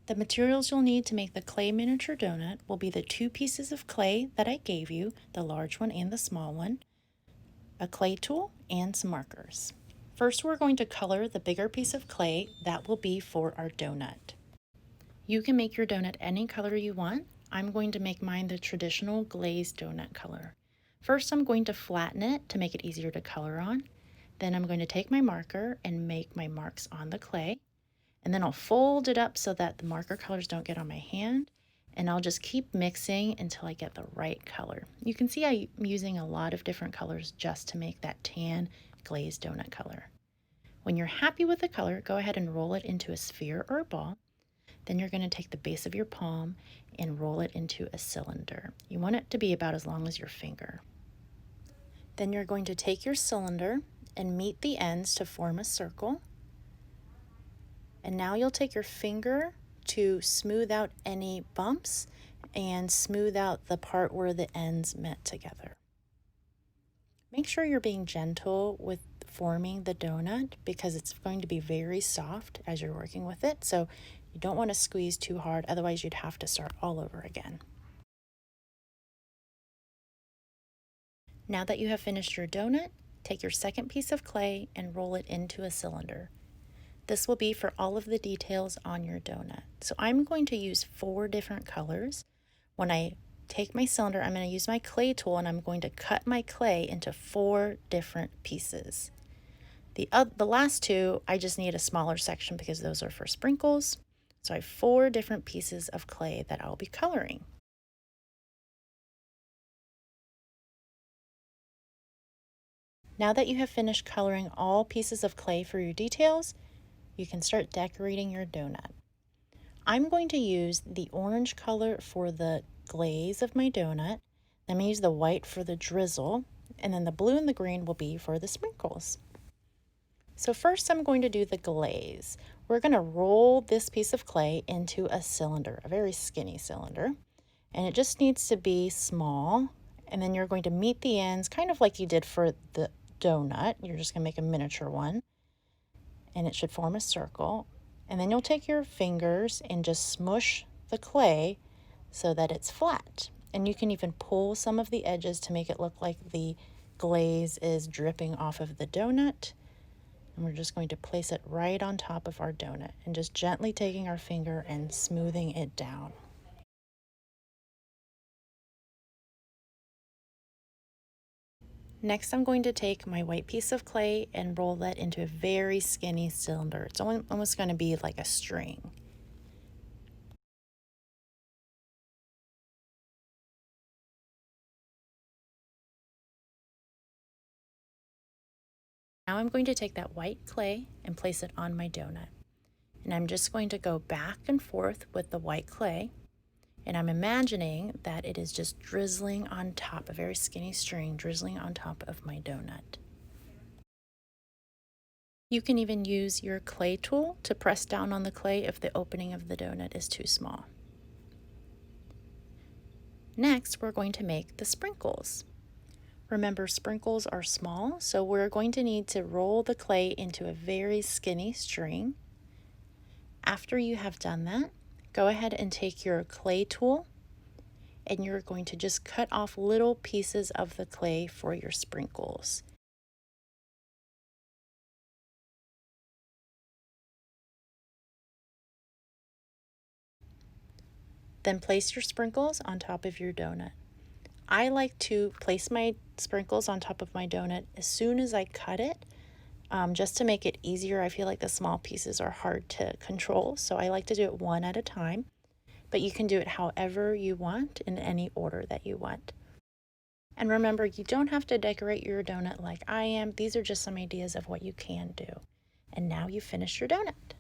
The materials you'll need to make the clay miniature donut will be the 2 pieces of clay that I gave you, the large one and the small one, a clay tool, and some markers. First, we're going to color the bigger piece of clay. That will be for our donut. You can make your donut any color you want. I'm going to make mine the traditional glazed donut color. First, I'm going to flatten it to make it easier to color on. Then I'm going to take my marker and make my marks on the clay. And then I'll fold it up so that the marker colors don't get on my hand. And I'll just keep mixing until I get the right color. You can see I'm using a lot of different colors just to make that tan glazed donut color. When you're happy with the color, go ahead and roll it into a sphere or a ball. Then you're going to take the base of your palm and roll it into a cylinder. You want it to be about as long as your finger. Then you're going to take your cylinder and meet the ends to form a circle. And now you'll take your finger to smooth out any bumps and smooth out the part where the ends met together. Make sure you're being gentle with forming the donut because it's going to be very soft as you're working with it. So you don't want to squeeze too hard, otherwise you'd have to start all over again. Now that you have finished your donut, take your second piece of clay and roll it into a cylinder. This will be for all of the details on your donut. So I'm going to use 4 different colors. When I take my cylinder, I'm going to use my clay tool and I'm going to cut my clay into 4 different pieces. The last 2, I just need a smaller section because those are for sprinkles. So I have 4 different pieces of clay that I'll be coloring. Now that you have finished coloring all pieces of clay for your details, you can start decorating your donut. I'm going to use the orange color for the glaze of my donut. I'm going to use the white for the drizzle, and then the blue and the green will be for the sprinkles. So first I'm going to do the glaze. We're going to roll this piece of clay into a cylinder, a very skinny cylinder, and it just needs to be small. And then you're going to meet the ends, kind of like you did for the donut. You're just going to make a miniature one, and it should form a circle. And then you'll take your fingers and just smush the clay so that it's flat. And you can even pull some of the edges to make it look like the glaze is dripping off of the donut. And we're just going to place it right on top of our donut and just gently taking our finger and smoothing it down. Next, I'm going to take my white piece of clay and roll that into a very skinny cylinder. It's almost going to be like a string. Now I'm going to take that white clay and place it on my donut. And I'm just going to go back and forth with the white clay. And I'm imagining that it is just drizzling on top, a very skinny string drizzling on top of my donut. You can even use your clay tool to press down on the clay if the opening of the donut is too small. Next, we're going to make the sprinkles. Remember, sprinkles are small, so we're going to need to roll the clay into a very skinny string. After you have done that, go ahead and take your clay tool and you're going to just cut off little pieces of the clay for your sprinkles. Then place your sprinkles on top of your donut. I like to place my sprinkles on top of my donut as soon as I cut it, just to make it easier. I feel like the small pieces are hard to control, so I like to do it one at a time. But you can do it however you want, in any order that you want. And remember, you don't have to decorate your donut like I am. These are just some ideas of what you can do. And now you've finished your donut.